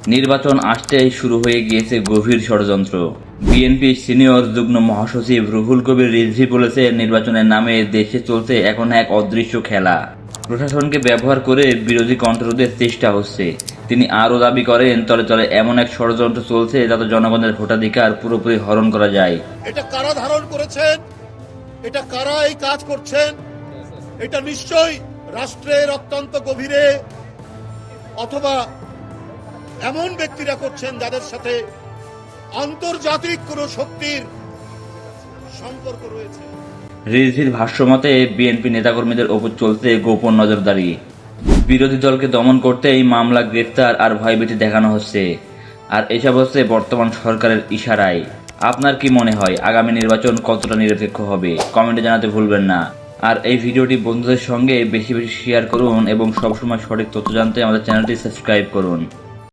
নির্বাচন আসতেই শুরু হয়ে গিয়েছে গভীর ষড়যন্ত্র। বিএনপি সিনিয়র যুগ্ম মহাসচিব রুহুল কবির রিজভী বলেছে, নির্বাচনের নামে দেশে চলছে এখন এক অদৃশ্য খেলা। প্রশাসনকে ব্যবহার করে বিরোধী কণ্ঠরোধের চেষ্টা হচ্ছে। তিনি আরও দাবি করেন, তলে তলে এমন এক ষড়যন্ত্র চলছে যাতে জনগণের ভোটাধিকার পুরোপুরি হরণ করা যায়। এটা কারা ধারণ করেছেন, এটা কারা এই কাজ করছেন, এটা নিশ্চয়ই রাষ্ট্রের অত্যন্ত গভীরে অথবা এমন ব্যক্তিরা করছেন যাদের সাথে আন্তর্জাতিক কোনো শক্তির সম্পর্ক রয়েছে। রিজভির ভাষ্যমতে, বিএনপি নেতাকর্মীদের ওপর চলছে গোপন নজরদারি। বিরোধী দলকে দমন করতে এই মামলা, গ্রেফতার আর ভয়ভীতি দেখানো হচ্ছে। আর এসব হচ্ছে বর্তমান সরকারের ইশারায়। আপনার কি মনে হয় আগামী নির্বাচন কতটা নিরপেক্ষ হবে? কমেন্টে জানাতে ভুলবেন না। আর এই ভিডিওটি বন্ধুদের সঙ্গে বেশি বেশি শেয়ার করুন এবং সবসময় সঠিক তথ্য জানতে আমাদের চ্যানেলটি সাবস্ক্রাইব করুন।